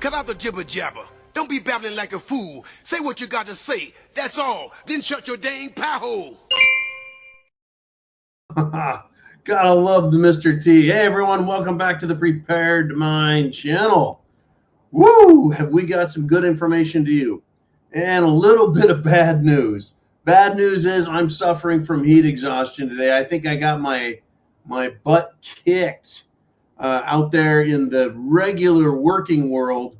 cut out the jibber jabber. Don't be babbling like a fool. Say what you got to say. That's all. Then shut your dang pie hole. Gotta love the Mr. T. Hey everyone, welcome back to the Prepared Mind channel. Woo! Have we got some good information to you? And a little bit of bad news. Bad news is I'm suffering from heat exhaustion today. I think I got my butt kicked out there in the regular working world.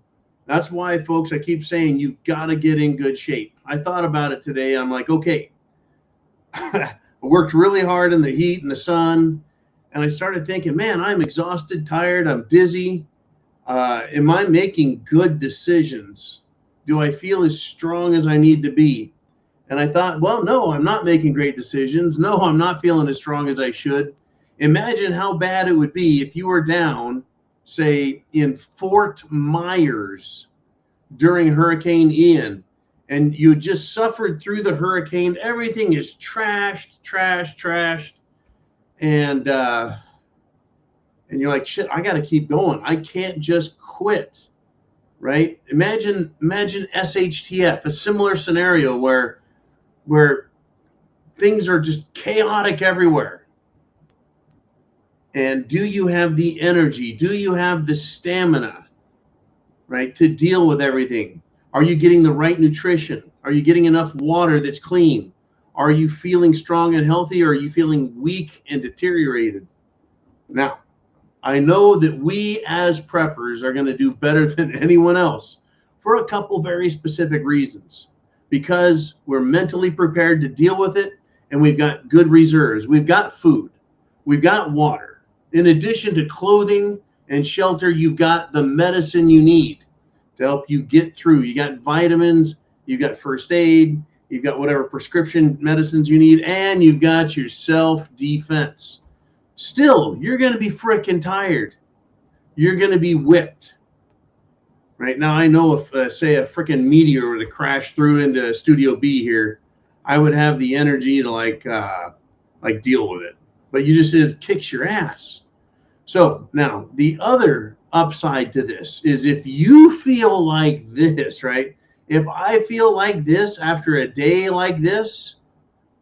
That's why, folks, I keep saying you've got to get in good shape. I thought about it today. I'm like, okay, I worked really hard in the heat and the sun, and I started thinking, man, I'm exhausted, tired, I'm dizzy. Am I making good decisions? Do I feel as strong as I need to be? And I thought, well, no, I'm not making great decisions. No, I'm not feeling as strong as I should. Imagine how bad it would be if you were down, say, in Fort Myers during Hurricane Ian, and you just suffered through the hurricane. Everything is trashed. And you're like, shit, I got to keep going. I can't just quit, right? Imagine SHTF, a similar scenario where things are just chaotic everywhere. And do you have the energy? Do you have the stamina, right, to deal with everything? Are you getting the right nutrition? Are you getting enough water that's clean? Are you feeling strong and healthy, or are you feeling weak and deteriorated? Now, I know that we as preppers are going to do better than anyone else for a couple very specific reasons. Because we're mentally prepared to deal with it, and we've got good reserves. We've got food. We've got water. In addition to clothing and shelter, you've got the medicine you need to help you get through. You got vitamins, you've got first aid, you've got whatever prescription medicines you need, and you've got your self-defense. Still, you're going to be freaking tired. You're going to be whipped. Right now, I know if, say, a freaking meteor were to crash through into Studio B here, I would have the energy to like deal with it. But you just it kicks your ass. So now the other upside to this is if you feel like this, right? If I feel like this after a day like this,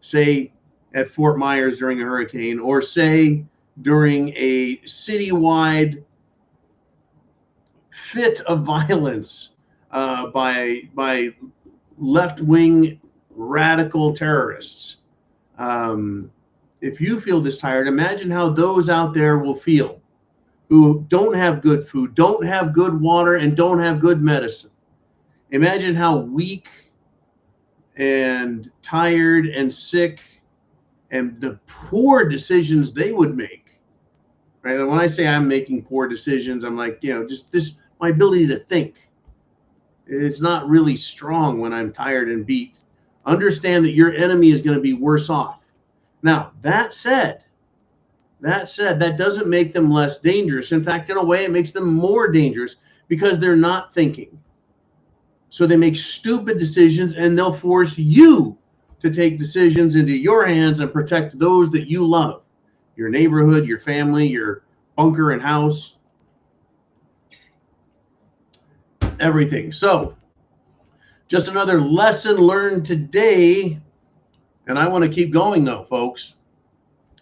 say at Fort Myers during a hurricane, or say during a citywide fit of violence by left-wing radical terrorists. If you feel this tired, imagine how those out there will feel who don't have good food, don't have good water, and don't have good medicine. Imagine how weak and tired and sick and the poor decisions they would make. Right? And when I say I'm making poor decisions, I'm like, just this, my ability to think. It's not really strong when I'm tired and beat. Understand that your enemy is going to be worse off. Now, that said, that doesn't make them less dangerous. In fact, in a way, it makes them more dangerous because they're not thinking. So they make stupid decisions, and they'll force you to take decisions into your hands and protect those that you love. Your neighborhood, your family, your bunker and house, everything. So just another lesson learned today. And I want to keep going though, folks.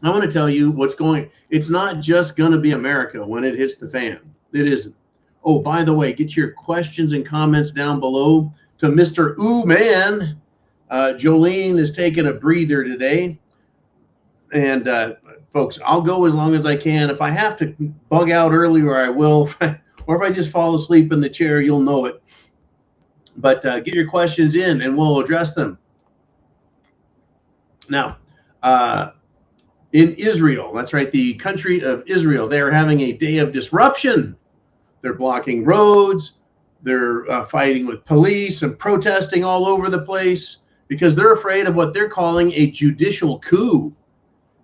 I want to tell you what's going. It's not just going to be America when it hits the fan. It isn't. Oh, by the way, get your questions and comments down below to Mr. Ooh Man. Jolene is taking a breather today. And folks, I'll go as long as I can. If I have to bug out earlier, I will. Or if I just fall asleep in the chair, you'll know it. But get your questions in and we'll address them. Now, in Israel, that's right, the country of Israel, they are having a day of disruption. They're blocking roads. They're fighting with police and protesting all over the place because they're afraid of what they're calling a judicial coup.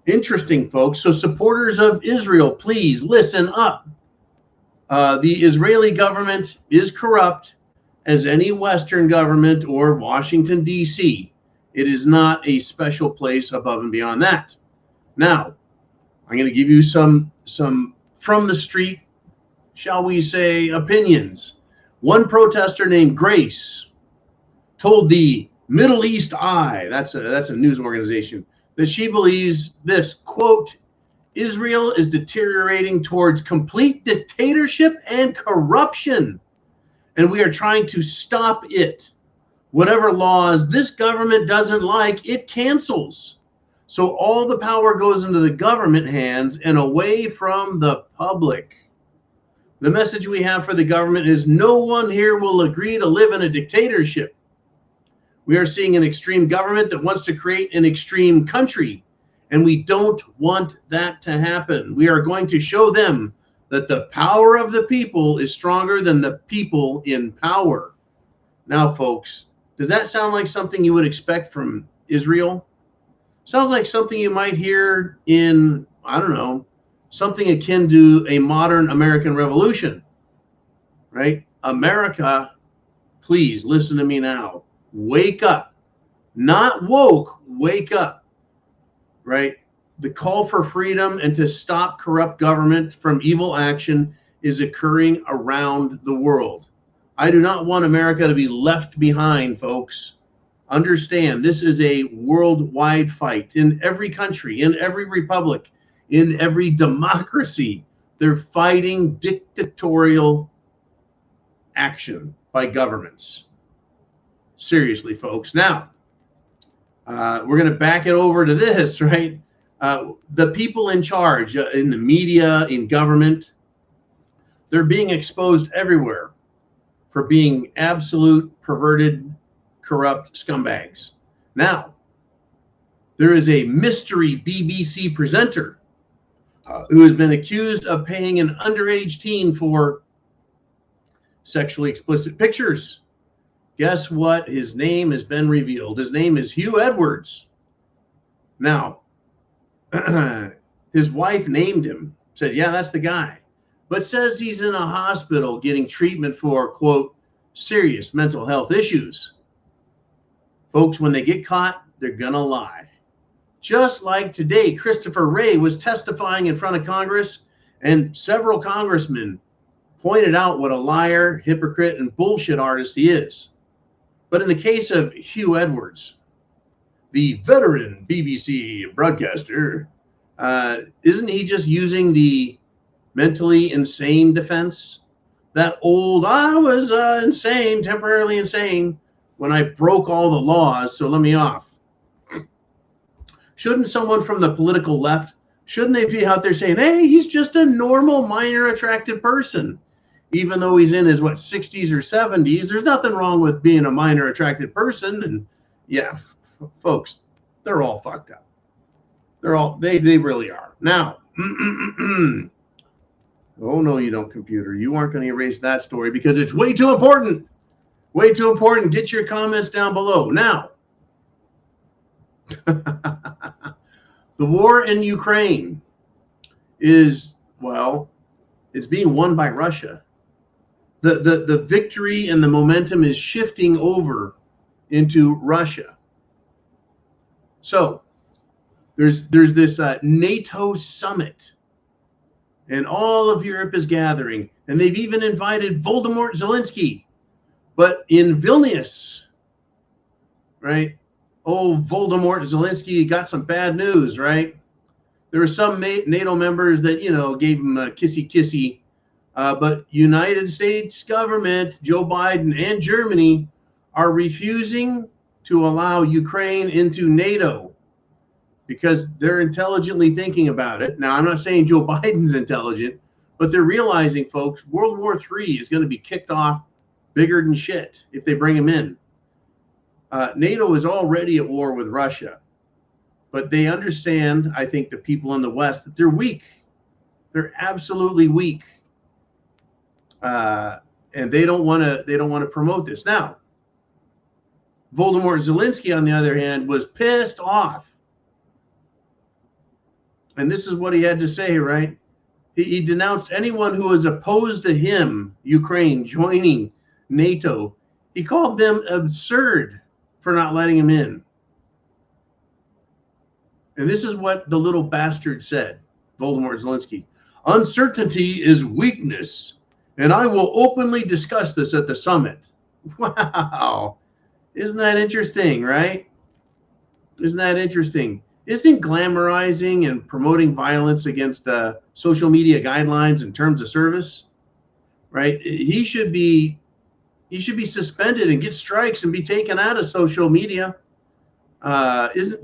Interesting, folks. So supporters of Israel, please listen up. The Israeli government is corrupt as any Western government or Washington, D.C. It is not a special place above and beyond that. Now, I'm going to give you some from the street, shall we say, opinions. One protester named Grace told the Middle East Eye, that's a news organization, that she believes this, quote, Israel is deteriorating towards complete dictatorship and corruption, and we are trying to stop it. Whatever laws this government doesn't like, it cancels. So all the power goes into the government hands and away from the public. The message we have for the government is no one here will agree to live in a dictatorship. We are seeing an extreme government that wants to create an extreme country, and we don't want that to happen. We are going to show them that the power of the people is stronger than the people in power. Now, folks, does that sound like something you would expect from Israel? Sounds like something you might hear in, I don't know, something akin to a modern American revolution, right? America, please listen to me now. Wake up. Not woke, wake up, right? The call for freedom and to stop corrupt government from evil action is occurring around the world. I do not want America to be left behind, folks. Understand, this is a worldwide fight. In every country, in every republic, in every democracy, they're fighting dictatorial action by governments. Seriously, folks. Now, we're going to back it over to this, right? The people in charge in the media, in government, they're being exposed everywhere for being absolute, perverted, corrupt scumbags. Now, there is a mystery BBC presenter who has been accused of paying an underage teen for sexually explicit pictures. Guess what? His name has been revealed. His name is Hugh Edwards. Now, his wife named him, said, yeah, that's the guy, but says he's in a hospital getting treatment for, quote, serious mental health issues. Folks, when they get caught, they're going to lie. Just like today, Christopher Wray was testifying in front of Congress, and several congressmen pointed out what a liar, hypocrite, and bullshit artist he is. But in the case of Hugh Edwards, the veteran BBC broadcaster, isn't he just using the mentally insane defense? That old, I was insane, temporarily insane, when I broke all the laws, so let me off. Shouldn't someone from the political left, shouldn't they be out there saying, hey, he's just a normal, minor attracted person? Even though he's in his, 60s or 70s, there's nothing wrong with being a minor attracted person. And yeah, folks, they're all fucked up. They really are. Now, oh no, you don't, computer. You aren't going to erase that story because it's way too important. Way too important. Get your comments down below. Now, the war in Ukraine is, well, it's being won by Russia. The victory and the momentum is shifting over into Russia. So there's this NATO summit, and all of Europe is gathering, and they've even invited Volodymyr Zelensky. But in Vilnius, right? Oh, Volodymyr Zelensky got some bad news, right? There were some NATO members that, gave him a kissy. But United States government, Joe Biden and Germany are refusing to allow Ukraine into NATO because they're intelligently thinking about it. Now, I'm not saying Joe Biden's intelligent, but they're realizing, folks, World War III is going to be kicked off bigger than shit if they bring him in. NATO is already at war with Russia, but they understand, I think, the people in the West, that they're weak. They're absolutely weak. And they don't want to promote this. Now, Volodymyr Zelensky, on the other hand, was pissed off. And this is what he had to say, right? He denounced anyone who was opposed to him, Ukraine, joining NATO. He called them absurd for not letting him in. And this is what the little bastard said, Volodymyr Zelensky. Uncertainty is weakness, and I will openly discuss this at the summit. Wow. Isn't that interesting, right? Isn't that interesting? Isn't glamorizing and promoting violence against social media guidelines and terms of service, right? He should be suspended and get strikes and be taken out of social media. Isn't,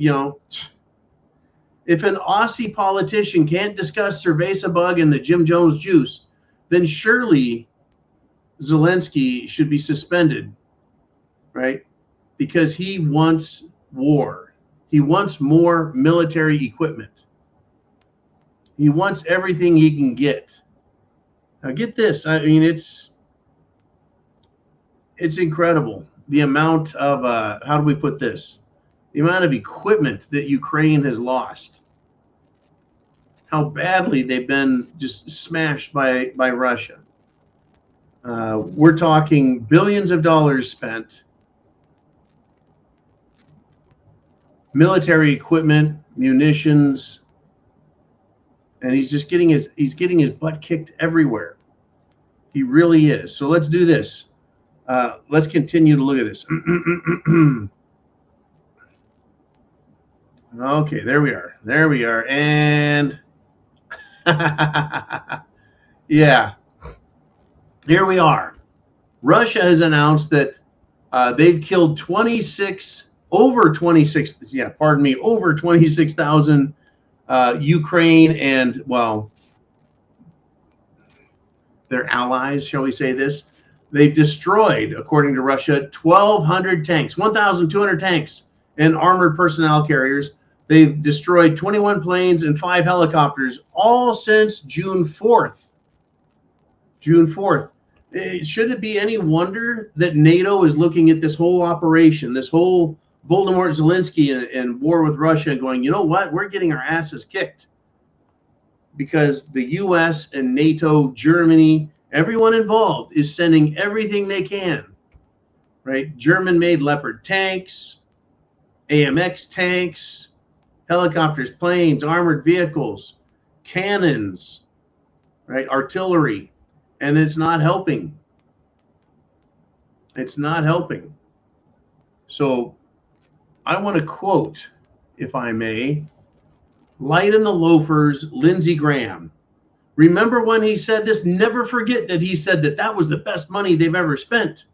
if an Aussie politician can't discuss cerveza bug and the Jim Jones juice, then surely Zelensky should be suspended, right? Because he wants war. He wants more military equipment. He wants everything he can get. Now get this. I mean, it's incredible. The amount of, how do we put this? The amount of equipment that Ukraine has lost. How badly they've been just smashed by Russia. We're talking billions of dollars spent. Military equipment, munitions, and he's getting his butt kicked everywhere. He really is. So let's do this. Let's continue to look at this. Okay, there we are. And yeah, here we are. Russia has announced that they've killed over 26,000 Ukraine and, well, their allies, shall we say this. They've destroyed, according to Russia, 1,200 tanks, 1,200 tanks and armored personnel carriers. They've destroyed 21 planes and 5 helicopters, all since June 4th. June 4th. Should it be any wonder that NATO is looking at this whole operation, this whole Volodymyr Zelensky and war with Russia and going, you know what, we're getting our asses kicked? Because the US and NATO, Germany, everyone involved is sending everything they can, right? German-made Leopard tanks, AMX tanks, helicopters, planes, armored vehicles, cannons, right? Artillery, and it's not helping. It's not helping. So I want to quote, if I may, Light in the Loafers, Lindsey Graham. Remember when he said this? Never forget that he said that was the best money they've ever spent.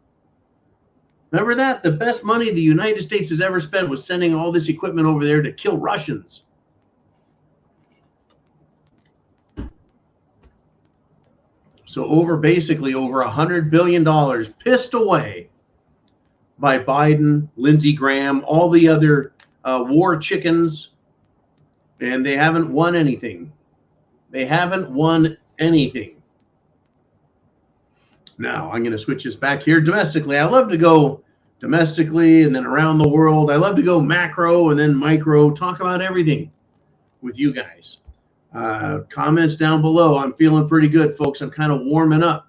Remember that? The best money the United States has ever spent was sending all this equipment over there to kill Russians. So basically over $100 billion pissed away by Biden, Lindsey Graham, all the other war chickens, and they haven't won anything. They haven't won anything. Now, I'm going to switch this back here domestically. I love to go domestically and then around the world. I love to go macro and then micro, talk about everything with you guys. Comments down below. I'm feeling pretty good, folks. I'm kind of warming up.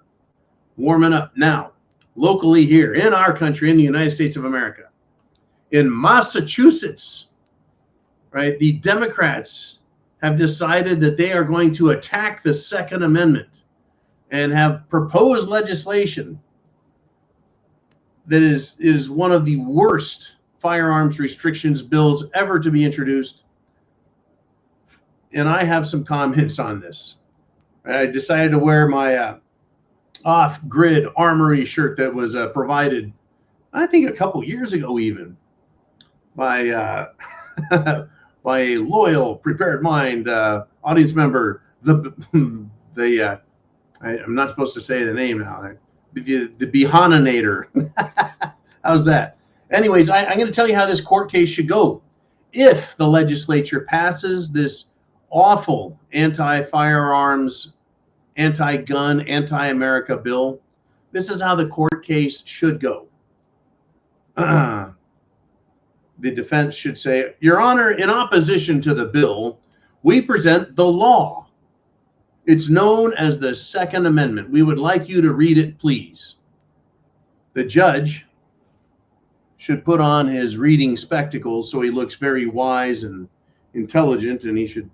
Now, locally here in our country, in the United States of America, in Massachusetts, right, the Democrats have decided that they are going to attack the Second Amendment and have proposed legislation that is one of the worst firearms restrictions bills ever to be introduced. And I have some comments on this. I decided to wear my off-grid armory shirt that was provided, I think, a couple years ago even, by by a loyal, prepared mind audience member. I'm not supposed to say the name now. The Behananator. How's that? Anyways, I'm going to tell you how this court case should go. If the legislature passes this awful anti-firearms, anti-gun, anti-America bill, this is how the court case should go. The defense should say, Your Honor, in opposition to the bill, we present the law. It's known as the Second Amendment. We would like you to read it, please. The judge should put on his reading spectacles so he looks very wise and intelligent, and he should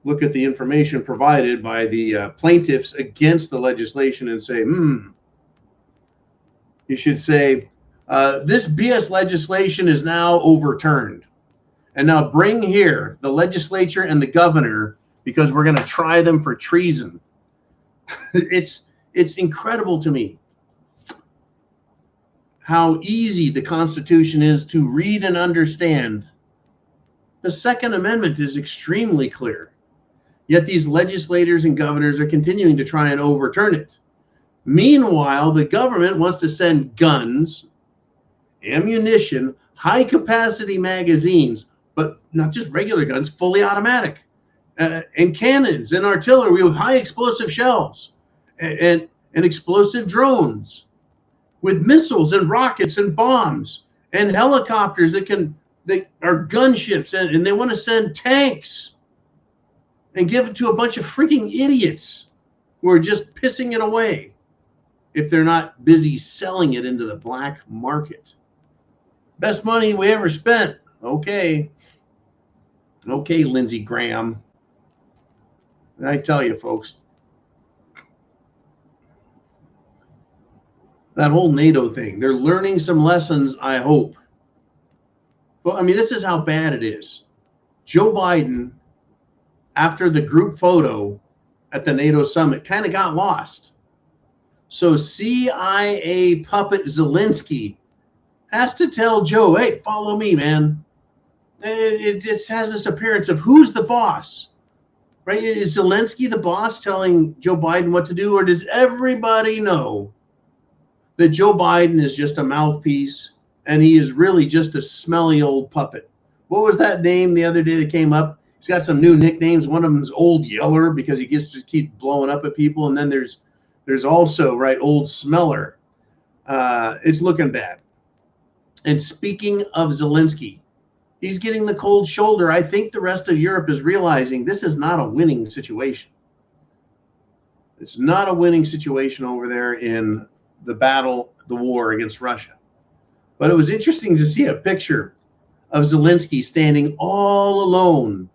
look at the information provided by the plaintiffs against the legislation and say, you should say, this BS legislation is now overturned. And now bring here the legislature and the governor, because we're going to try them for treason. It's incredible to me how easy the Constitution is to read and understand. The Second Amendment is extremely clear. Yet these legislators and governors are continuing to try and overturn it. Meanwhile, the government wants to send guns, ammunition, high-capacity magazines, but not just regular guns, fully automatic, and cannons and artillery with high explosive shells and explosive drones with missiles and rockets and bombs and helicopters that are gunships, and they want to send tanks and give it to a bunch of freaking idiots who are just pissing it away if they're not busy selling it into the black market. Best money we ever spent. Okay, Lindsey Graham. And I tell you, folks, that whole NATO thing, they're learning some lessons, I hope. Well, I mean, this is how bad it is. Joe Biden, after the group photo at the NATO summit, kind of got lost. So CIA puppet Zelensky has to tell Joe, hey, follow me, man. It just has this appearance of who's the boss, right? Is Zelensky the boss telling Joe Biden what to do, or does everybody know that Joe Biden is just a mouthpiece and he is really just a smelly old puppet? What was that name the other day that came up? He's got some new nicknames. One of them is Old Yeller because he gets to keep blowing up at people. And then there's also, right, Old Smeller. It's looking bad. And speaking of Zelensky, he's getting the cold shoulder. I think the rest of Europe is realizing this is not a winning situation. It's not a winning situation over there in the war against Russia. But it was interesting to see a picture of Zelensky standing all alone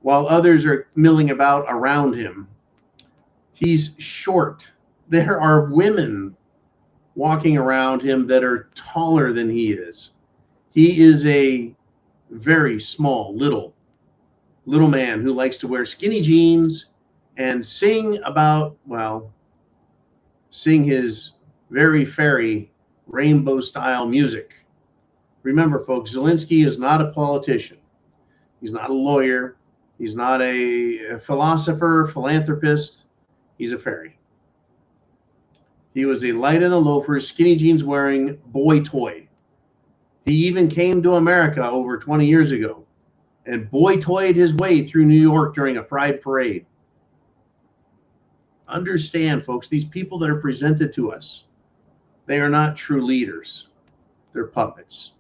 while others are milling about around him. He's short. There are women walking around him that are taller than he is. He is a very small, little man who likes to wear skinny jeans and sing his very fairy rainbow style music. Remember, folks, Zelensky is not a politician. He's not a lawyer. He's not a philosopher, philanthropist. He's a fairy. He was a light in the loafers, skinny jeans wearing boy toy. He even came to America over 20 years ago and boy toyed his way through New York during a pride parade. Understand, folks, these people that are presented to us, they are not true leaders. They're puppets.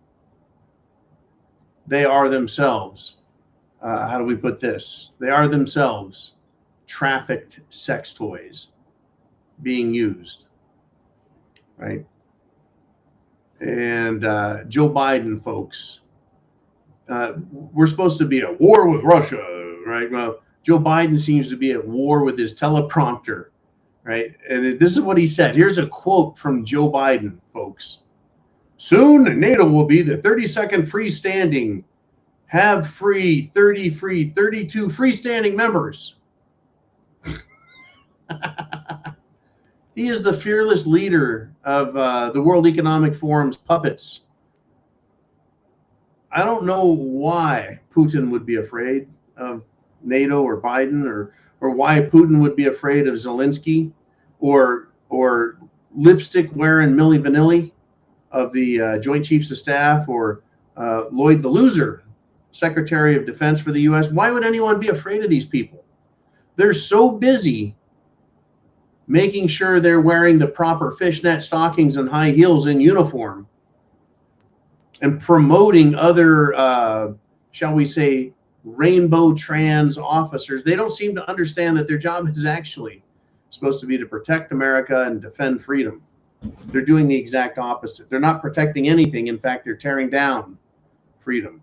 They are themselves, how do we put this? They are themselves trafficked sex toys being used, right? And Joe Biden, folks, we're supposed to be at war with Russia, right? Well, Joe Biden seems to be at war with his teleprompter, right? And this is what he said. Here's a quote from Joe Biden, folks. Soon, NATO will be the 32nd freestanding, have free, 30 free, 32 freestanding members. He is the fearless leader of the World Economic Forum's puppets. I don't know why Putin would be afraid of NATO or Biden, or why Putin would be afraid of Zelensky or lipstick wearing Milli Vanilli of the Joint Chiefs of Staff, or Lloyd the Loser, Secretary of Defense for the U.S. Why would anyone be afraid of these people? They're so busy making sure they're wearing the proper fishnet stockings and high heels in uniform and promoting other, shall we say, rainbow trans officers. They don't seem to understand that their job is actually supposed to be to protect America and defend freedom. They're doing the exact opposite. They're not protecting anything. In fact, they're tearing down freedom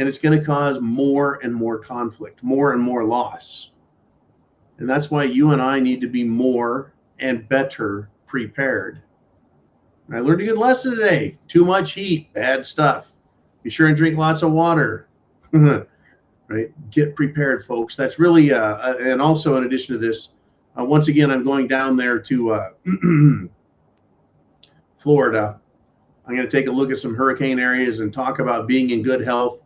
and it's going to cause more and more conflict, more and more loss. And that's why you and I need to be more and better prepared. And I learned a good lesson today. Too much heat, bad stuff. Be sure and drink lots of water. Right? Get prepared, folks. That's really, and also in addition to this, once again, I'm going down there to Florida. I'm going to take a look at some hurricane areas and talk about being in good health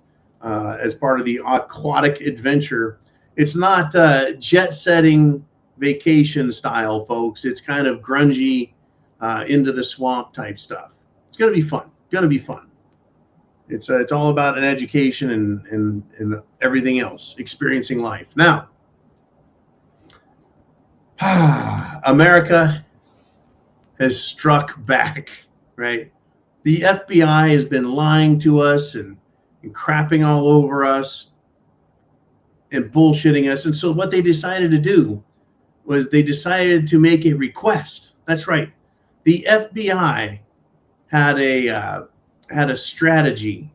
as part of the aquatic adventure. It's not jet-setting vacation style, folks. It's kind of grungy, into the swamp type stuff. It's going to be fun. It's all about an education and everything else, experiencing life. Now, America has struck back, right? The FBI has been lying to us and crapping all over us and bullshitting us. And so what they decided to do was they decided to make a request. That's right. The FBI had a strategy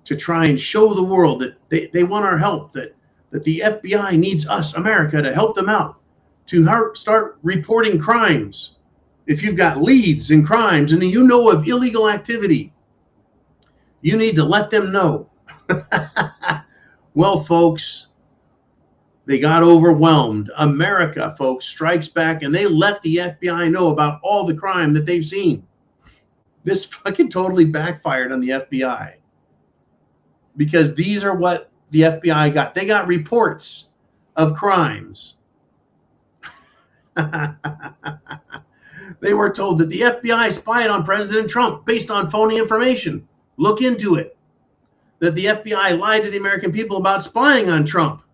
to try and show the world that they want our help, that the FBI needs us, America, to help them out, to start reporting crimes. If you've got leads in crimes and you know of illegal activity, you need to let them know. Well, folks, they got overwhelmed. America, folks, strikes back and they let the FBI know about all the crime that they've seen. This fucking totally backfired on the FBI. Because these are what the FBI got. They got reports of crimes. They were told that the FBI spied on President Trump based on phony information. Look into it. That the FBI lied to the American people about spying on Trump.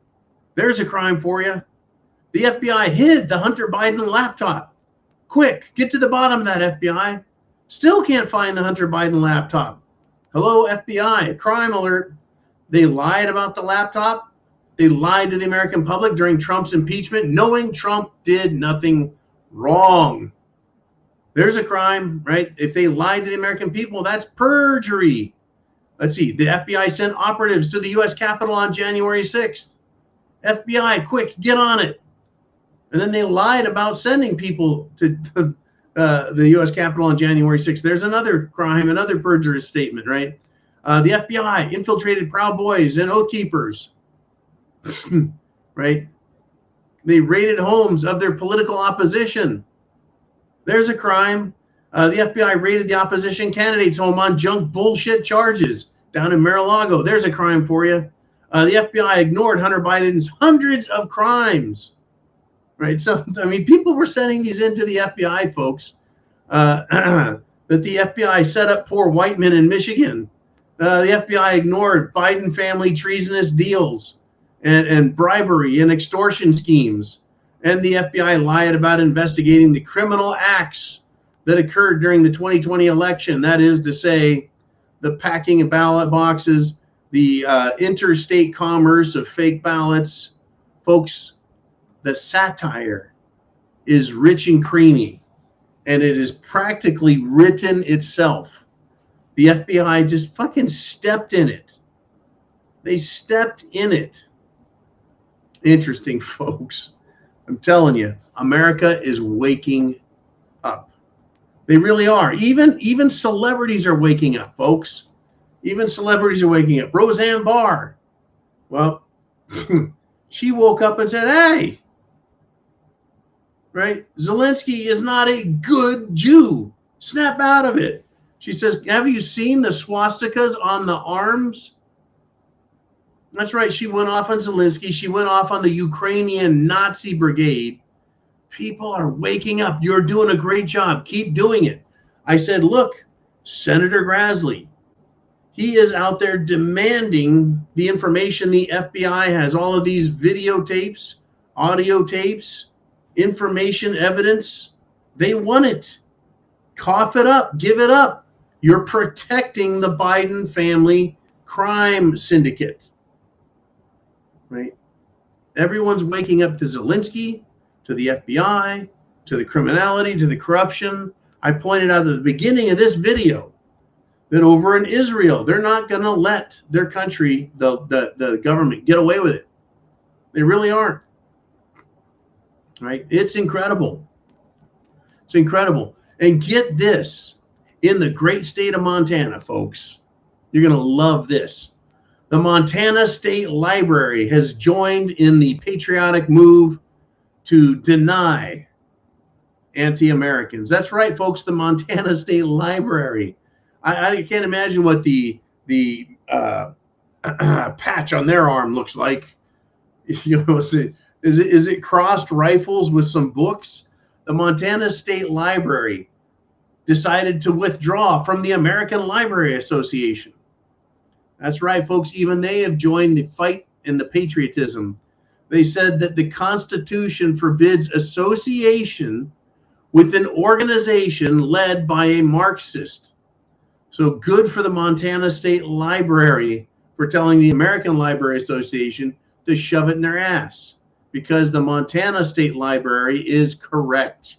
There's a crime for you. The FBI hid the Hunter Biden laptop. Quick, get to the bottom of that, FBI. Still can't find the Hunter Biden laptop. Hello, FBI, crime alert. They lied about the laptop. They lied to the American public during Trump's impeachment, knowing Trump did nothing wrong. There's a crime, right? If they lied to the American people, that's perjury. Let's see. The FBI sent operatives to the U.S. Capitol on January 6th. FBI, quick, get on it. And then they lied about sending people to the U.S. Capitol on January 6th. There's another crime, another perjurous statement, right? The FBI infiltrated Proud Boys and Oath Keepers, right? They raided homes of their political opposition. There's a crime. The FBI raided the opposition candidate's home on junk bullshit charges down in Mar-a-Lago. There's a crime for you. The FBI ignored Hunter Biden's hundreds of crimes, right? So, I mean, people were sending these into the FBI, folks, that the FBI set up poor white men in Michigan. The FBI ignored Biden family treasonous deals and bribery and extortion schemes. And the FBI lied about investigating the criminal acts that occurred during the 2020 election. That is to say, the packing of ballot boxes, the interstate commerce of fake ballots. Folks, the satire is rich and creamy, and it is practically written itself. The FBI just fucking stepped in it. They stepped in it. Interesting, folks. I'm telling you, America is waking up. They really are. Even celebrities are waking up, folks. Even celebrities are waking up. Roseanne Barr, well, she woke up and said, hey, right? Zelensky is not a good Jew. Snap out of it. She says, have you seen the swastikas on the arms? That's right. She went off on Zelensky. She went off on the Ukrainian Nazi brigade. People are waking up. You're doing a great job. Keep doing it. I said, look, Senator Grassley, he is out there demanding the information the FBI has, all of these videotapes, audio tapes, information, evidence. They want it. Cough it up. Give it up. You're protecting the Biden family crime syndicate. Right? Everyone's waking up to Zelensky, to the FBI, to the criminality, to the corruption. I pointed out at the beginning of this video that over in Israel, they're not going to let their country, the government, get away with it. They really aren't. Right? It's incredible. It's incredible. And get this, in the great state of Montana, folks, you're going to love this. The Montana State Library has joined in the patriotic move to deny anti-Americans. That's right, folks, the Montana State Library. I can't imagine what the patch on their arm looks like. You know, is it crossed rifles with some books? The Montana State Library decided to withdraw from the American Library Association. That's right, folks. Even they have joined the fight and the patriotism. They said that the Constitution forbids association with an organization led by a Marxist. So good for the Montana State Library for telling the American Library Association to shove it in their ass, because the Montana State Library is correct.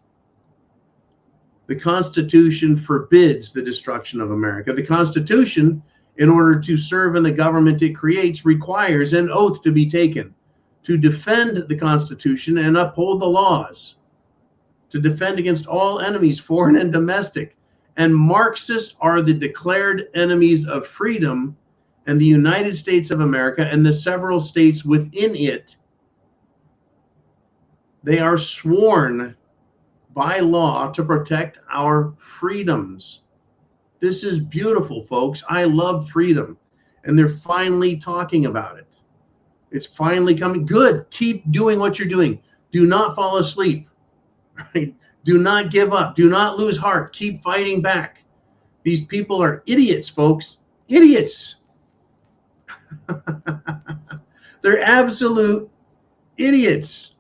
The Constitution forbids the destruction of America. The Constitution, in order to serve in the government it creates, requires an oath to be taken to defend the Constitution and uphold the laws, to defend against all enemies, foreign and domestic. And Marxists are the declared enemies of freedom, and the United States of America and the several states within it, they are sworn by law to protect our freedoms. This is beautiful, folks. I love freedom. And they're finally talking about it. It's finally coming. Good. Keep doing what you're doing. Do not fall asleep. Right? Do not give up. Do not lose heart. Keep fighting back. These people are idiots, folks. Idiots. They're absolute idiots.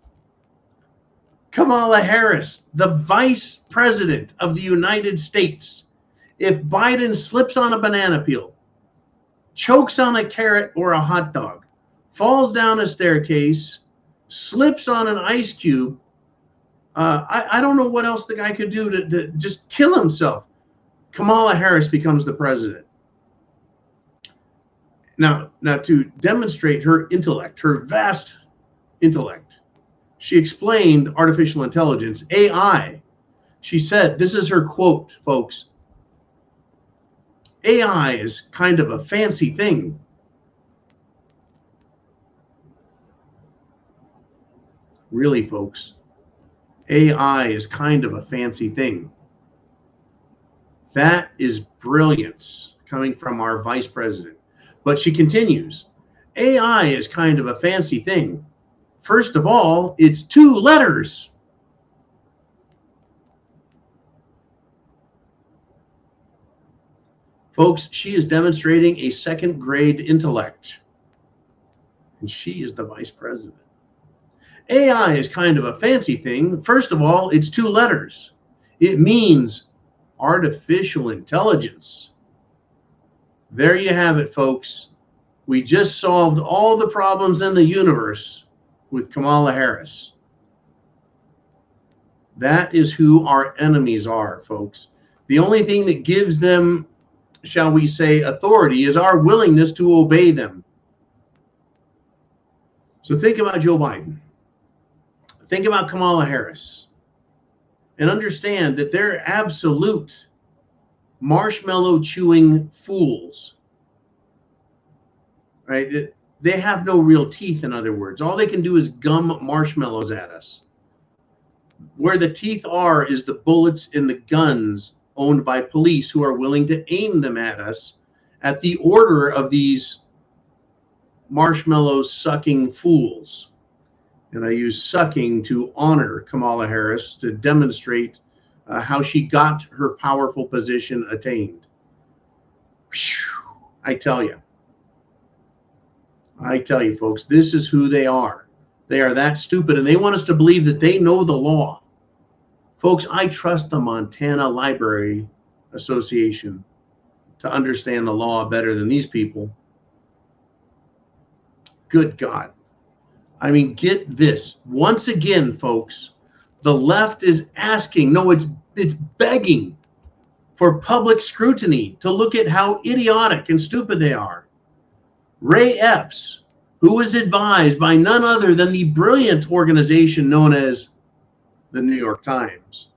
Kamala Harris, the vice president of the United States, if Biden slips on a banana peel, chokes on a carrot or a hot dog, falls down a staircase, slips on an ice cube, I don't know what else the guy could do to just kill himself, Kamala Harris becomes the president. Now to demonstrate her intellect, her vast intellect, she explained artificial intelligence, AI. She said, this is her quote, folks, AI is kind of a fancy thing. Really, folks, AI is kind of a fancy thing. That is brilliance coming from our vice president. But she continues, AI is kind of a fancy thing. First of all, it's 2 letters. Folks, she is demonstrating a 2nd grade intellect. And she is the vice president. AI is kind of a fancy thing. First of all, it's 2 letters. It means artificial intelligence. There you have it, folks. We just solved all the problems in the universe with Kamala Harris. That is who our enemies are, folks. The only thing that gives them, shall we say, authority is our willingness to obey them. So think about Joe Biden. Think about Kamala Harris. And understand that they're absolute marshmallow chewing fools. Right? They have no real teeth, in other words. All they can do is gum marshmallows at us. Where the teeth are is the bullets in the guns owned by police who are willing to aim them at us at the order of these marshmallow sucking fools. And I use sucking to honor Kamala Harris, to demonstrate how she got her powerful position attained. I tell you, folks, this is who they are. They are that stupid, and they want us to believe that they know the law. Folks, I trust the Montana Library Association to understand the law better than these people. Good God. I mean, get this. Once again, folks, the left is asking, no, it's begging for public scrutiny to look at how idiotic and stupid they are. Ray Epps, who was advised by none other than the brilliant organization known as the New York Times.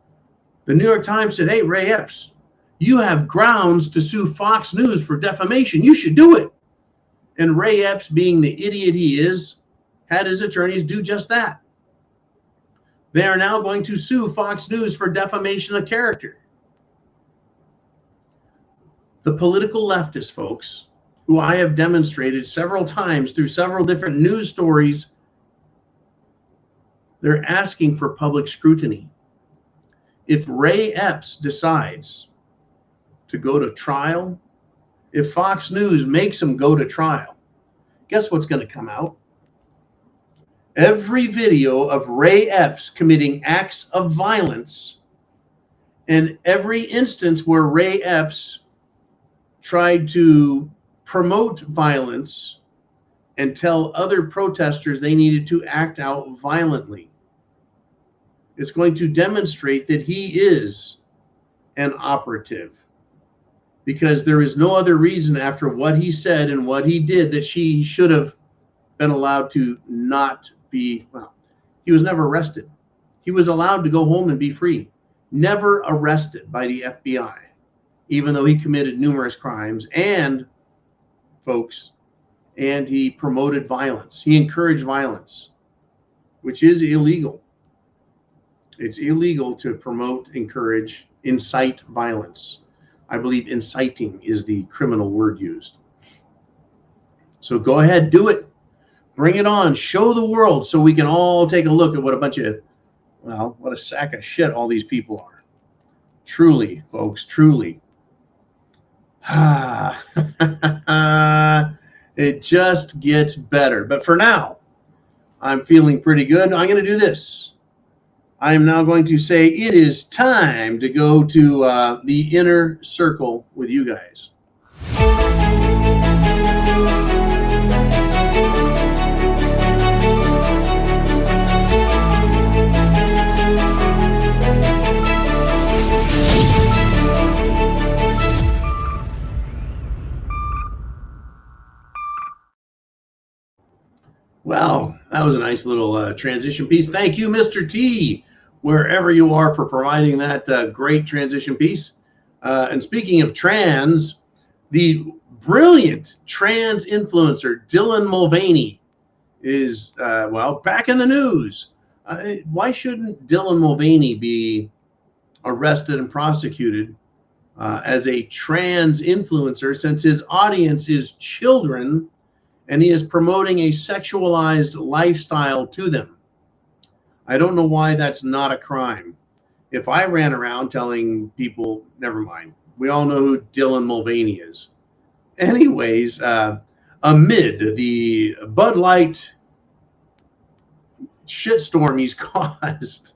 The New York Times said, hey, Ray Epps, you have grounds to sue Fox News for defamation. You should do it. And Ray Epps, being the idiot he is, had his attorneys do just that. They are now going to sue Fox News for defamation of character. The political leftists, folks, who I have demonstrated several times through several different news stories, they're asking for public scrutiny. If Ray Epps decides to go to trial, if Fox News makes him go to trial, guess what's going to come out? Every video of Ray Epps committing acts of violence, and every instance where Ray Epps tried to promote violence and tell other protesters they needed to act out violently. It's going to demonstrate that he is an operative, because there is no other reason after what he said and what he did that she should have been allowed to not be, well, he was never arrested. He was allowed to go home and be free, never arrested by the FBI, even though he committed numerous crimes and, folks, and he promoted violence. He encouraged violence, which is illegal. It's illegal to promote, encourage, incite violence. I believe inciting is the criminal word used. So go ahead, do it. Bring it on. Show the world so we can all take a look at what a bunch of, well, what a sack of shit all these people are. Truly, folks, truly. It just gets better. But for now, I'm feeling pretty good. I'm going to do this. I am now going to say it is time to go to the inner circle with you guys. Well, that was a nice little transition piece. Thank you, Mr. T, wherever you are, for providing that great transition piece. And speaking of trans, the brilliant trans influencer Dylan Mulvaney is, well, back in the news. Why shouldn't Dylan Mulvaney be arrested and prosecuted as a trans influencer, since his audience is children and he is promoting a sexualized lifestyle to them? I don't know why that's not a crime. If I ran around telling people, never mind, we all know who Dylan Mulvaney is. Anyways, amid the Bud Light shitstorm he's caused,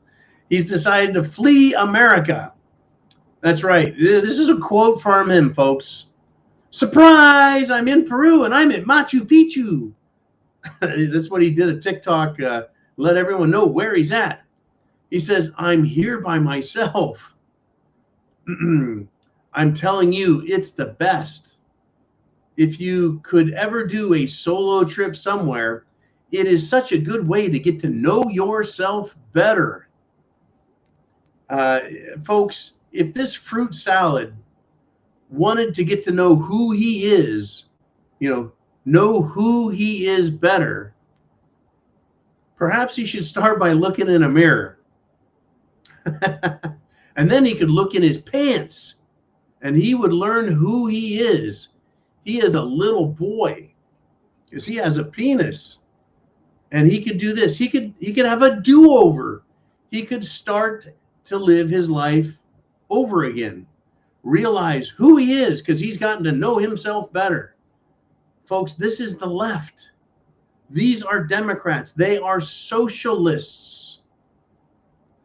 he's decided to flee America. That's right. This is a quote from him, folks. Surprise! I'm in Peru and I'm at Machu Picchu. That's what he did at TikTok. Let everyone know where he's at. He says, I'm here by myself. I'm telling you, it's the best. If you could ever do a solo trip somewhere, it is such a good way to get to know yourself better. Folks, if this fruit salad wanted to get to know who he is, know who he is better, perhaps he should start by looking in a mirror. And then he could look in his pants and he would learn who he is. He is a little boy because he has a penis, and he could do this. He could have a do-over. He could start to live his life over again. Realize who he is because he's gotten to know himself better. Folks, this is the left. These are Democrats. They are socialists.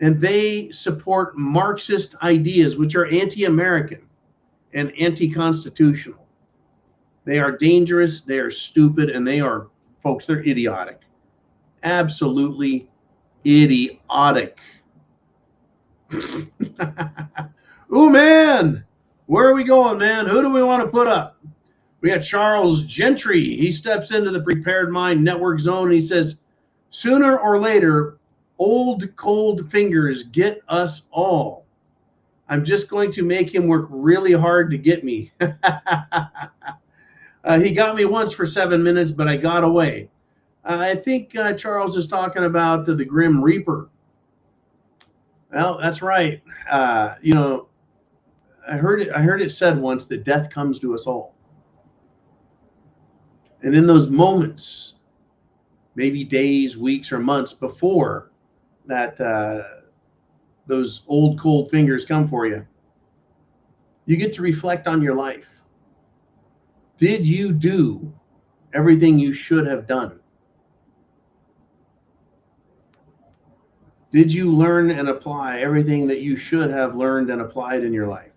And they support Marxist ideas, which are anti-American and anti-constitutional. They are dangerous, they are stupid, and they are, folks, they're idiotic. Absolutely idiotic. Oh, man. Where are we going, man? Who do we want to put up? We got Charles Gentry. He steps into the Prepared Mind Network zone and he says, sooner or later, old cold fingers get us all. I'm just going to make him work really hard to get me. He got me once for 7 minutes, but I got away. I think Charles is talking about the Grim Reaper. Well, that's right. You know, I heard it said once that death comes to us all. And in those moments, maybe days, weeks, or months before that, those old cold fingers come for you, you get to reflect on your life. Did you do everything you should have done? Did you learn and apply everything that you should have learned and applied in your life?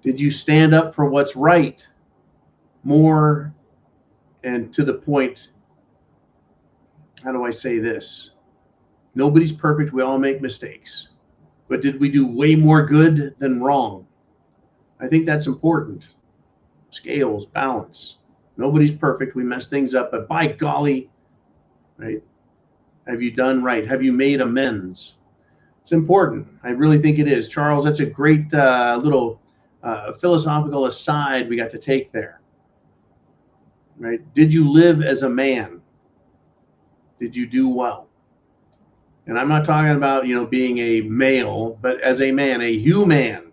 Did you stand up for what's right more and to the point? How do I say this? Nobody's perfect. We all make mistakes. But did we do way more good than wrong? I think that's important. Scales, balance. Nobody's perfect. We mess things up. But by golly, right? Have you done right? Have you made amends? It's important. I really think it is. Charles, that's a great little philosophical aside we got to take there. Right? Did you live as a man? Did you do well? And I'm not talking about, you know, being a male, but as a man, a human.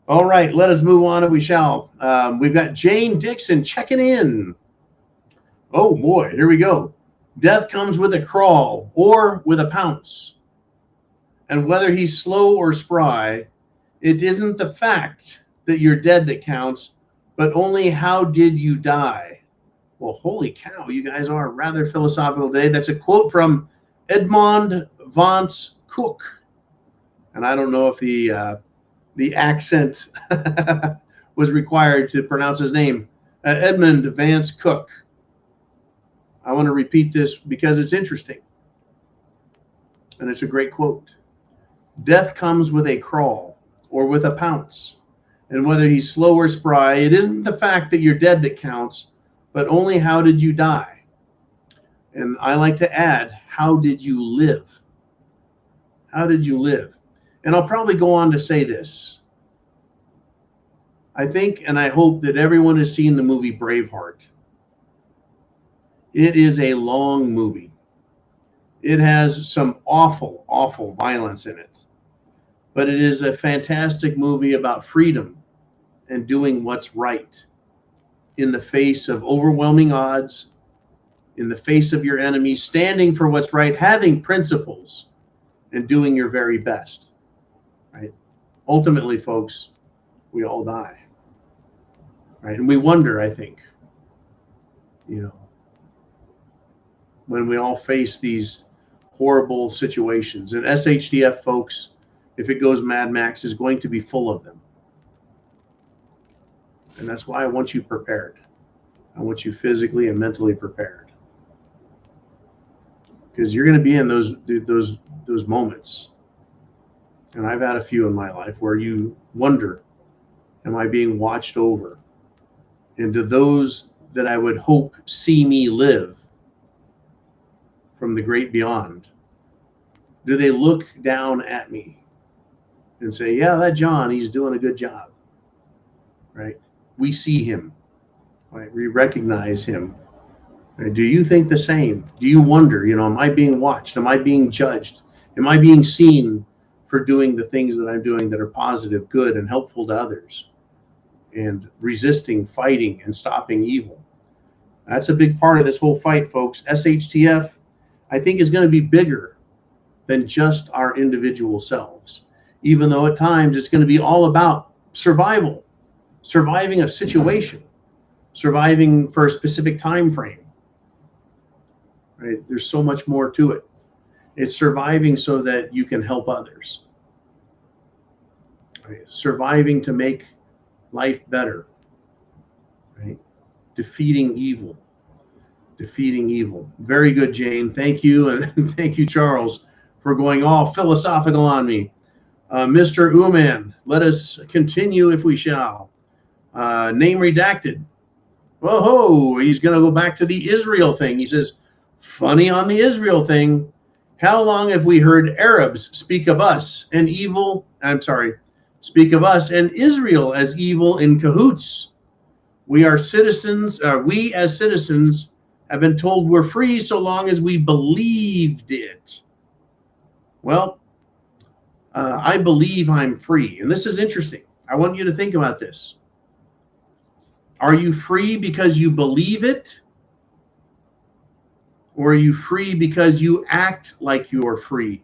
All right, let us move on and we shall. We've got Jane Dixon checking in. Oh boy, here we go. Death comes with a crawl or with a pounce. And whether he's slow or spry, it isn't the fact that you're dead that counts, but only how did you die. Well, holy cow, you guys are rather philosophical today. That's a quote from Edmond Vance Cook. And I don't know if the accent was required to pronounce his name. Edmund Vance Cook. I want to repeat this because it's interesting. And it's a great quote. Death comes with a crawl or with a pounce. And whether he's slow or spry, it isn't the fact that you're dead that counts, but only how did you die? And I like to add, how did you live? How did you live? And I'll probably go on to say this. I think and I hope that everyone has seen the movie Braveheart. It is a long movie. It has some awful, awful violence in it. But it is a fantastic movie about freedom and doing what's right in the face of overwhelming odds, in the face of your enemies, standing for what's right, having principles, and doing your very best. Right? Ultimately, folks, we all die. Right? And we wonder, I think, you know, when we all face these horrible situations. And SHTF, folks, if it goes Mad Max, is going to be full of them. And that's why I want you prepared. I want you physically and mentally prepared. Because you're going to be in those moments. And I've had a few in my life where you wonder, am I being watched over? And do those that I would hope see me live from the great beyond, do they look down at me and say, yeah, that John, he's doing a good job, right? We see him, right? We recognize him. Right? Do you think the same? Do you wonder, you know, am I being watched? Am I being judged? Am I being seen for doing the things that I'm doing that are positive, good, and helpful to others? And resisting, fighting, and stopping evil. That's a big part of this whole fight, folks. SHTF, I think, is going to be bigger than just our individual selves, even though at times it's going to be all about survival, surviving a situation, surviving for a specific time frame. Right? There's so much more to it. It's surviving so that you can help others. Right? Surviving to make life better. Right? Defeating evil. Defeating evil. Very good, Jane. Thank you. And thank you, Charles, for going all philosophical on me. Mr. Uman, let us continue if we shall. Name redacted. Whoa, he's going to go back to the Israel thing. He says, funny on the Israel thing. How long have we heard Arabs speak of us and evil? Speak of us and Israel as evil in cahoots. We are citizens. We as citizens have been told we're free so long as we believed it. Well, I believe I'm free. And this is interesting. I want you to think about this. Are you free because you believe it? Or are you free because you act like you're free?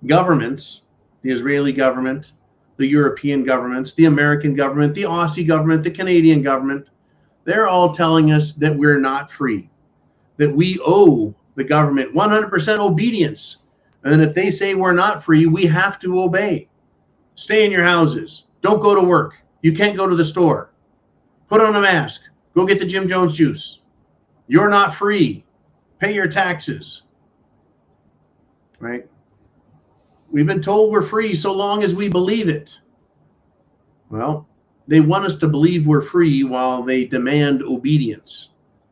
Governments, the Israeli government, the European governments, the American government, the Aussie government, the Canadian government, they're all telling us that we're not free, that we owe the government 100% obedience. And if they say we're not free, we have to obey. Stay in your houses. Don't go to work. You can't go to the store. Put on a mask. Go get the Jim Jones juice. You're not free. Pay your taxes. Right? We've been told we're free so long as we believe it. Well, they want us to believe we're free while they demand obedience.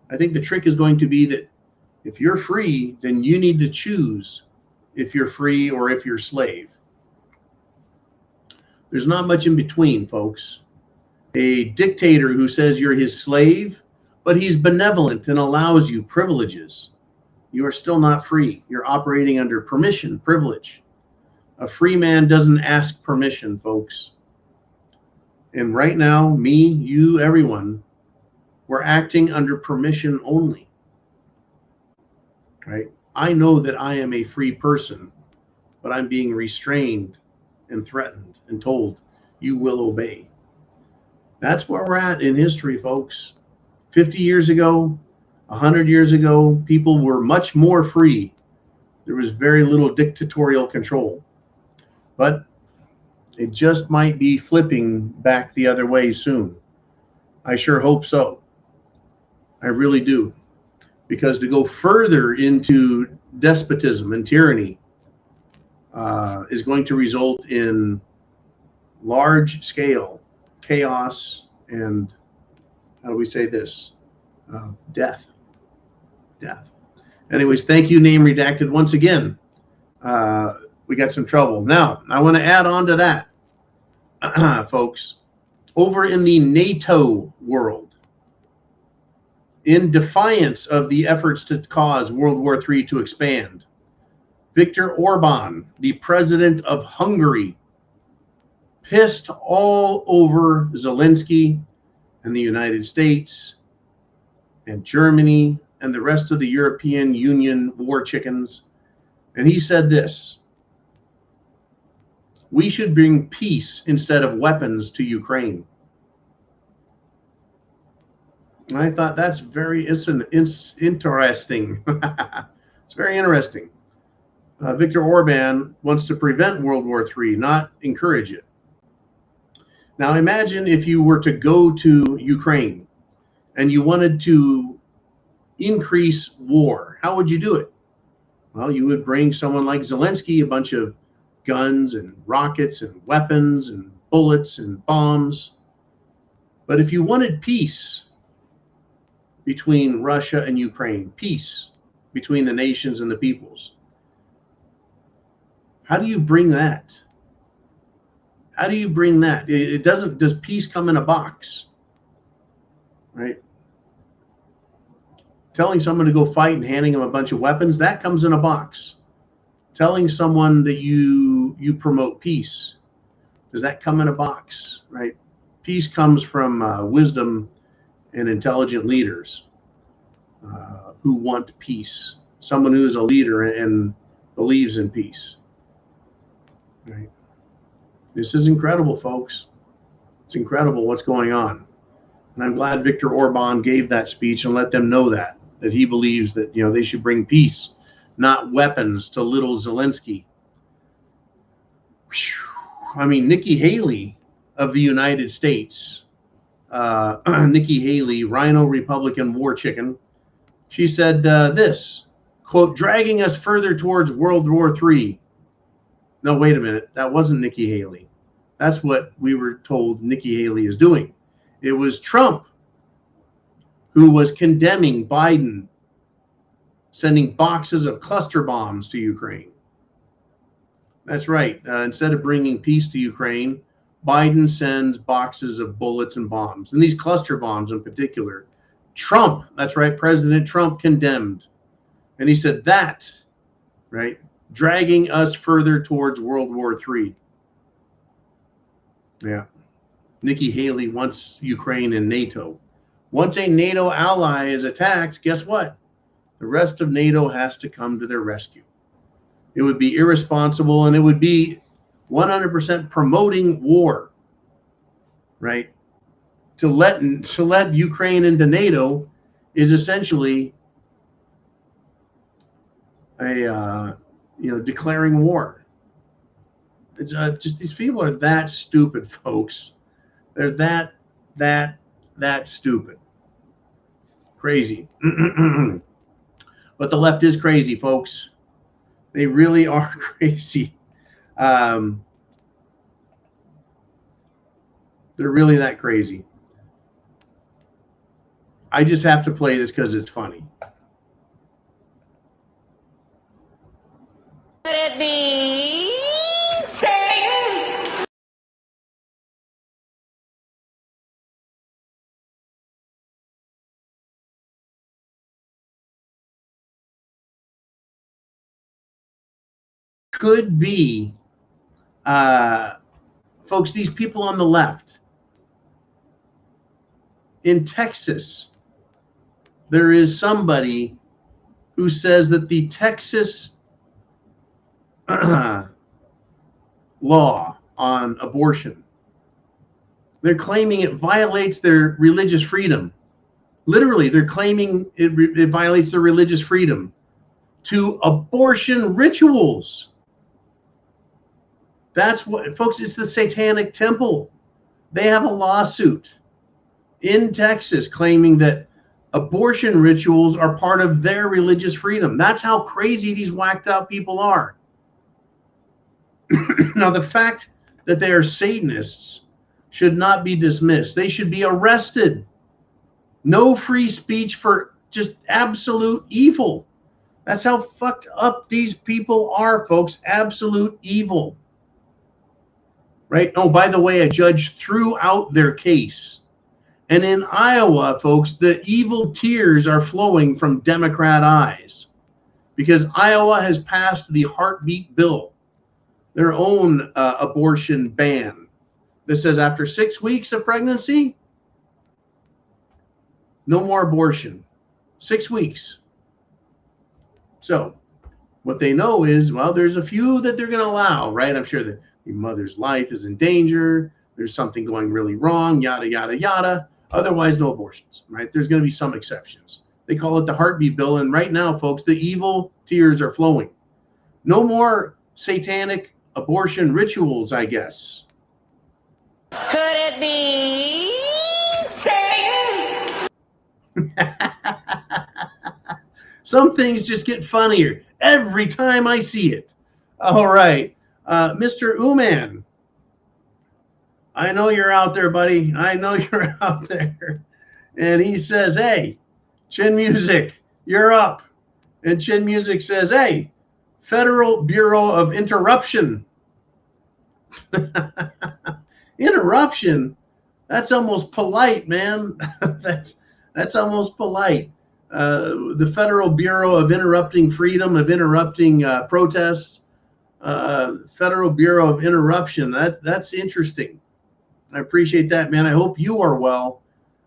I think the trick is going to be that if you're free, then you need to choose if you're free or if you're slave. There's not much in between, folks. A dictator who says you're his slave, but he's benevolent and allows you privileges, you are still not free. You're operating under permission, privilege. A free man doesn't ask permission, folks. And right now, me, you, everyone, we're acting under permission only. Right? I know that I am a free person, but I'm being restrained and threatened and told you will obey. That's where we're at in history, folks. 50 years ago, 100 years ago, people were much more free. There was very little dictatorial control. But it just might be flipping back the other way soon. I sure hope so. I really do. Because to go further into despotism and tyranny is going to result in large-scale chaos and, how do we say this? Death. Anyways, thank you, name redacted. Once again, we got some trouble. Now, I want to add on to that, folks. Over in the NATO world, in defiance of the efforts to cause World War III to expand, Viktor Orban, the president of Hungary, pissed all over Zelensky and the United States and Germany and the rest of the European Union war chickens. And he said this: we should bring peace instead of weapons to Ukraine. And I thought that's interesting. It's very interesting. Viktor Orban wants to prevent World War III, not encourage it. Now imagine if you were to go to Ukraine and you wanted to increase war. How would you do it? Well, you would bring someone like Zelensky a bunch of guns and rockets and weapons and bullets and bombs. But if you wanted peace between Russia and Ukraine, peace between the nations and the peoples, how do you bring that? How do you bring that? It doesn't, does peace come in a box? Right? Telling someone to go fight and handing them a bunch of weapons, that comes in a box. Telling someone that you promote peace, does that come in a box? Right? Peace comes from wisdom and intelligent leaders who want peace. Someone who is a leader and believes in peace. Right? This is incredible, folks. It's incredible what's going on. And I'm glad Viktor Orban gave that speech and let them know that he believes that, they should bring peace, not weapons, to little Zelensky. I mean, Nikki Haley of the United States, Nikki Haley, Rhino Republican war chicken, she said this, quote, dragging us further towards World War III. No, wait a minute. That wasn't Nikki Haley. That's what we were told Nikki Haley is doing. It was Trump who was condemning Biden sending boxes of cluster bombs to Ukraine. That's right. Instead of bringing peace to Ukraine, Biden sends boxes of bullets and bombs, and these cluster bombs in particular. Trump, that's right, President Trump condemned. And he said that, right, dragging us further towards World War III. Yeah. Nikki Haley wants Ukraine in NATO. Once a NATO ally is attacked, guess what? The rest of NATO has to come to their rescue. It would be irresponsible, and it would be 100% promoting war, right? To let Ukraine into NATO is essentially a declaring war. It's just these people are that stupid, folks. They're that stupid, crazy. But the left is crazy, folks. They really are crazy. They're really that crazy. I just have to play this because it's funny. Could it be Satan? Could be, folks, these people on the left. In Texas, there is somebody who says that the Texas law on abortion, they're claiming it violates their religious freedom. Literally, they're claiming it violates their religious freedom to abortion rituals. That's what, folks, it's the Satanic Temple. They have a lawsuit in Texas claiming that abortion rituals are part of their religious freedom. That's how crazy these whacked out people are. Now, the fact that they are Satanists should not be dismissed. They should be arrested. No free speech for just absolute evil. That's how fucked up these people are, folks. Absolute evil. Right? Oh, by the way, a judge threw out their case. And in Iowa, folks, the evil tears are flowing from Democrat eyes because Iowa has passed the heartbeat bill, their own abortion ban. That says after 6 weeks of pregnancy, no more abortion. 6 weeks. So what they know is, well, there's a few that they're going to allow, right? I'm sure that your mother's life is in danger. There's something going really wrong, yada, yada, yada. Otherwise, no abortions, right? There's going to be some exceptions. They call it the heartbeat bill. And right now, folks, the evil tears are flowing. No more satanic abortion rituals, I guess. Could it be Satan? Some things just get funnier every time I see it. All right. Mr. Uman, I know you're out there, buddy. I know you're out there. And he says, hey, Chin Music, you're up. And Chin Music says, hey, Federal Bureau of Interruption. Interruption? That's almost polite, man. That's almost polite. The Federal Bureau of Interrupting Freedom, of interrupting protests. Federal Bureau of Interruption. That's interesting. I appreciate that, man. I hope you are well.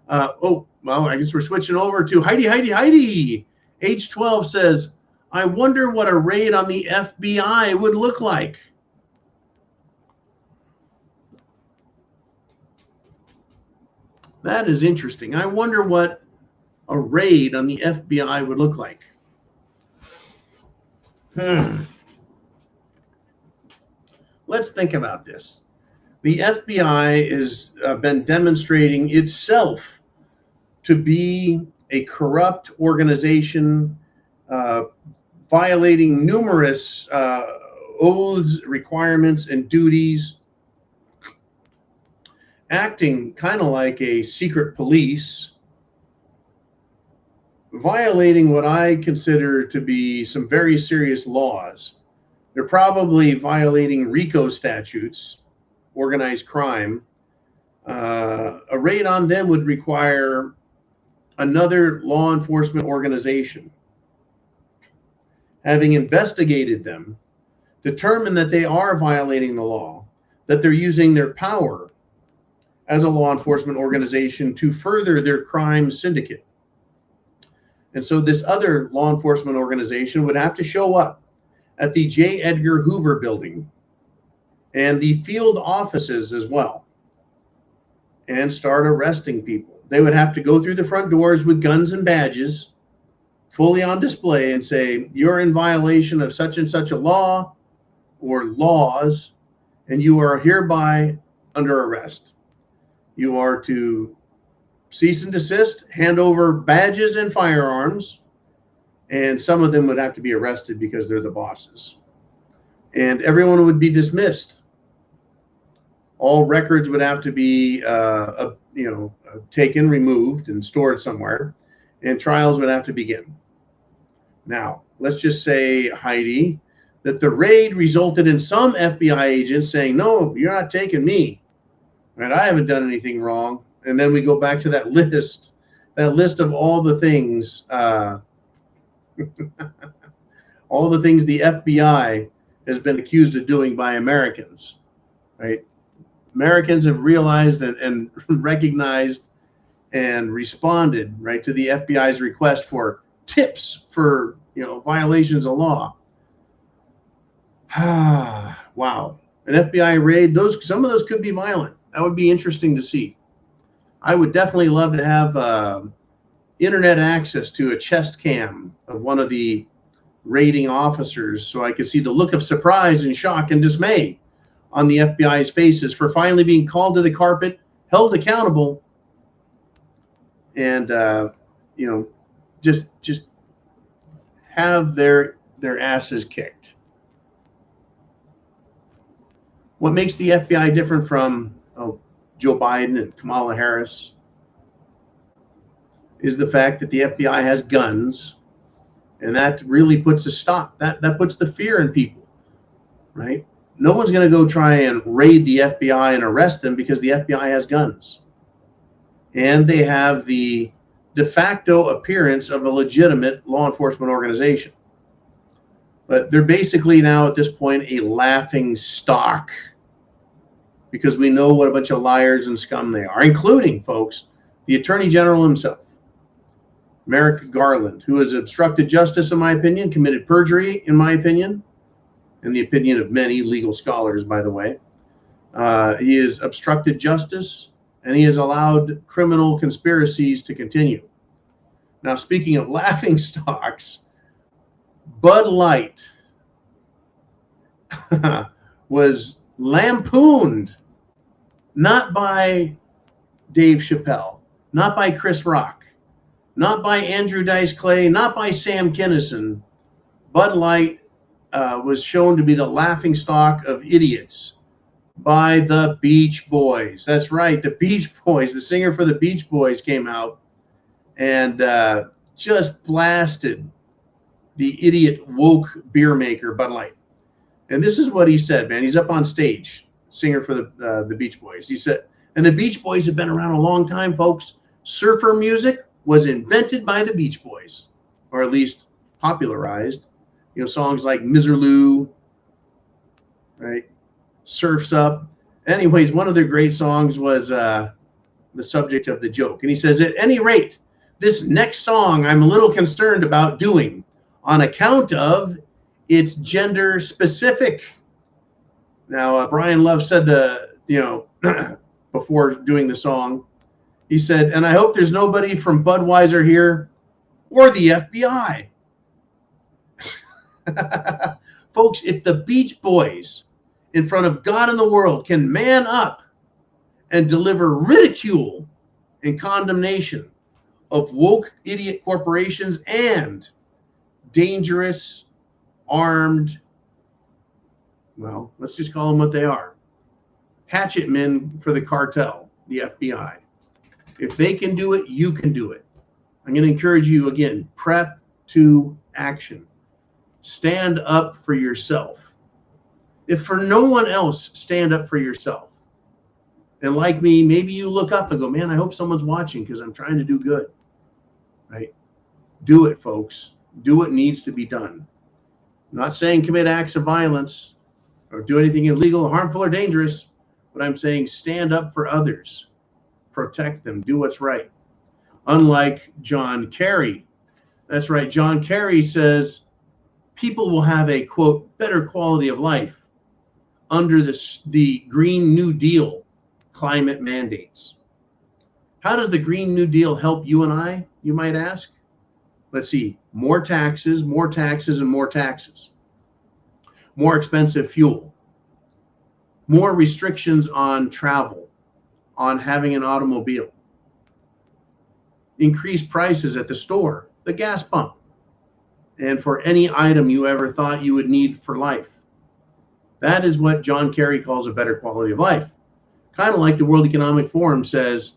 Well, I guess we're switching over to Heidi. Age 12 says, I wonder what a raid on the FBI would look like. That is interesting. I wonder what a raid on the FBI would look like. Let's think about this. The FBI has been demonstrating itself to be a corrupt organization, violating numerous oaths, requirements, and duties, acting kind of like a secret police, violating what I consider to be some very serious laws. They're probably violating RICO statutes, organized crime. A raid on them would require another law enforcement organization, having investigated them, determine that they are violating the law, that they're using their power as a law enforcement organization to further their crime syndicate. And so this other law enforcement organization would have to show up at the J. Edgar Hoover building and the field offices as well and start arresting people. They would have to go through the front doors with guns and badges fully on display and say, you're in violation of such and such a law or laws, and you are hereby under arrest. You are to cease and desist, hand over badges and firearms, and some of them would have to be arrested because they're the bosses. And everyone would be dismissed. All records would have to be taken, removed, and stored somewhere, and trials would have to begin. Now, let's just say, Heidi, that the raid resulted in some FBI agents saying, no, you're not taking me. Right? I haven't done anything wrong. And then we go back to that list of all the things, all the things the FBI has been accused of doing by Americans, right? Americans have realized and recognized and responded, right, to the FBI's request for tips for, violations of law. Wow. An FBI raid, some of those could be violent. That would be interesting to see. I would definitely love to have internet access to a chest cam of one of the raiding officers so I could see the look of surprise and shock and dismay on the FBI's faces for finally being called to the carpet, held accountable, and just have their asses kicked. What makes the FBI different from Joe Biden and Kamala Harris is the fact that the FBI has guns, and that really puts a stop. That puts the fear in people, right? No one's going to go try and raid the FBI and arrest them because the FBI has guns. And they have the de facto appearance of a legitimate law enforcement organization. But they're basically now at this point a laughing stock because we know what a bunch of liars and scum they are, including, folks, the Attorney General himself, Merrick Garland, who has obstructed justice, in my opinion, committed perjury, in my opinion, in the opinion of many legal scholars, by the way. He has obstructed justice, and he has allowed criminal conspiracies to continue. Now, speaking of laughing stocks, Bud Light was lampooned, not by Dave Chappelle, not by Chris Rock, not by Andrew Dice Clay, not by Sam Kinison. Bud Light was shown to be the laughingstock of idiots by the Beach Boys. That's right, the Beach Boys, the singer for the Beach Boys came out and just blasted the idiot woke beer maker Bud Light. And this is what he said, man. He's up on stage, singer for the Beach Boys. He said, and the Beach Boys have been around a long time, folks. Surfer music was invented by the Beach Boys, or at least popularized. Songs like Miserlou, right? Surf's Up. Anyways, one of their great songs was the subject of the joke. And he says, at any rate, this next song I'm a little concerned about doing on account of it's gender specific. Now, Brian Love said before doing the song, he said, and I hope there's nobody from Budweiser here or the FBI. Folks, if the Beach Boys in front of God and the world can man up and deliver ridicule and condemnation of woke idiot corporations and dangerous, armed, Well, let's just call them what they are. Hatchet men for the cartel, the FBI. If they can do it, you can do it. I'm going to encourage you again, prep to action. Stand up for yourself. If for no one else, stand up for yourself. And like me, maybe you look up and go, man, I hope someone's watching because I'm trying to do good. Right? Do it, folks. Do what needs to be done. I'm not saying commit acts of violence or do anything illegal, harmful, or dangerous, but I'm saying stand up for others. Protect them. Do what's right. Unlike John Kerry. That's right. John Kerry says people will have a, quote, better quality of life under the Green New Deal climate mandates. How does the Green New Deal help you and I, you might ask? Let's see. More taxes, and more taxes. More expensive fuel. More restrictions on travel, on having an automobile. Increased prices at the store, the gas pump, and for any item you ever thought you would need for life. That is what John Kerry calls a better quality of life. Kind of like the World Economic Forum says,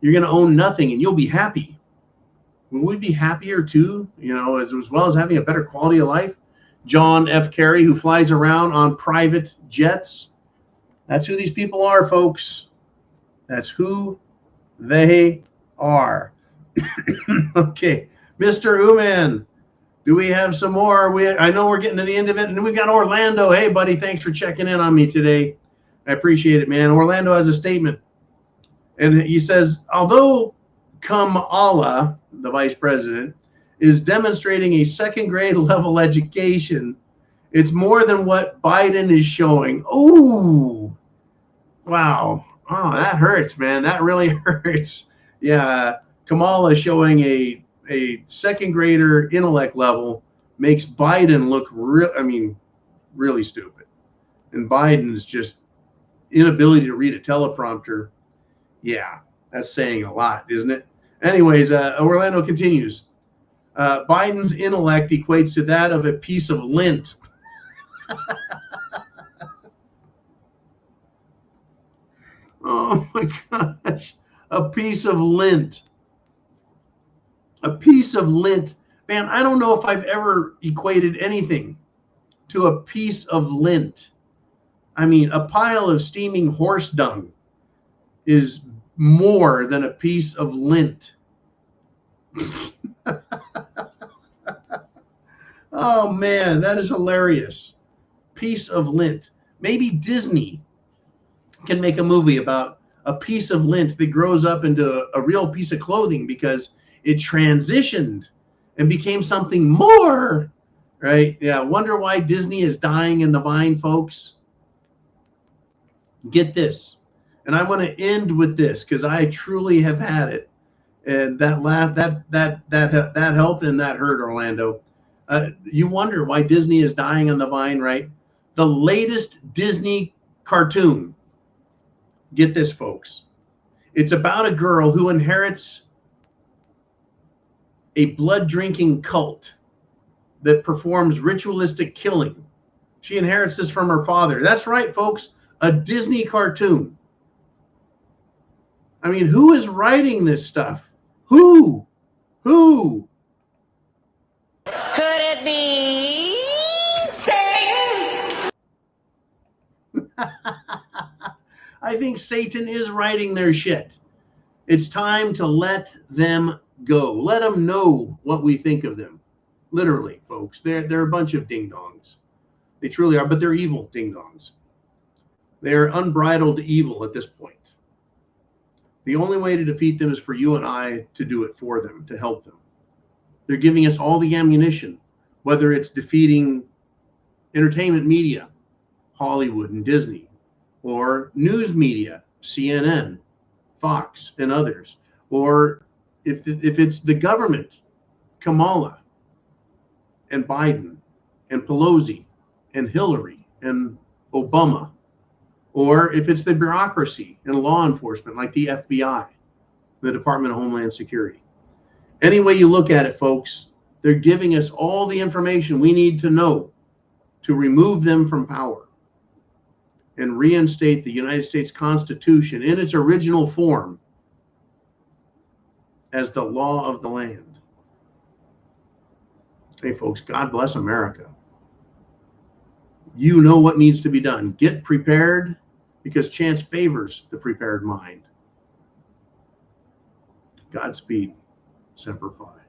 you're going to own nothing and you'll be happy. Will we be happier too, as well as having a better quality of life? John F. Kerry, who flies around on private jets. That's who these people are, folks. That's who they are. Okay, Mr. Uman, do we have some more? I know we're getting to the end of it, and we've got Orlando. Hey, buddy, thanks for checking in on me today. I appreciate it, man. Orlando has a statement, and he says, although Kamala, the vice president, is demonstrating a second-grade level education, it's more than what Biden is showing. Ooh, wow. Oh, that hurts, man. That really hurts. Yeah, Kamala showing a second grader intellect level makes Biden look really stupid. And Biden's just inability to read a teleprompter. Yeah, that's saying a lot, isn't it? Anyways, Orlando continues. Biden's intellect equates to that of a piece of lint. Oh my gosh, a piece of lint. A piece of lint. Man, I don't know if I've ever equated anything to a piece of lint. I mean, a pile of steaming horse dung is more than a piece of lint. Oh man, that is hilarious. Piece of lint. Maybe Disney can make a movie about a piece of lint that grows up into a real piece of clothing because it transitioned and became something more, right? Yeah, wonder why Disney is dying in the vine, folks. Get this. And I want to end with this because I truly have had it. And that helped and that hurt, Orlando. You wonder why Disney is dying on the vine, right? The latest Disney cartoon. Get this, folks. It's about a girl who inherits a blood-drinking cult that performs ritualistic killing. She inherits this from her father. That's right, folks. A Disney cartoon. I mean, who is writing this stuff? Who? Could it be Satan? I think Satan is writing their shit. It's time to let them go. Let them know what we think of them. Literally, folks. They're a bunch of ding-dongs. They truly are, but they're evil ding-dongs. They're unbridled evil at this point. The only way to defeat them is for you and I to do it for them, to help them. They're giving us all the ammunition, whether it's defeating entertainment media, Hollywood and Disney, or news media, CNN, Fox, and others, or if it's the government, Kamala and Biden and Pelosi and Hillary and Obama, or if it's the bureaucracy and law enforcement like the FBI, the Department of Homeland Security. Any way you look at it, folks, they're giving us all the information we need to know to remove them from power. and reinstate the United States Constitution in its original form as the law of the land. Hey, folks, God bless America. You know what needs to be done. Get prepared, because chance favors the prepared mind. Godspeed. Semper Fi.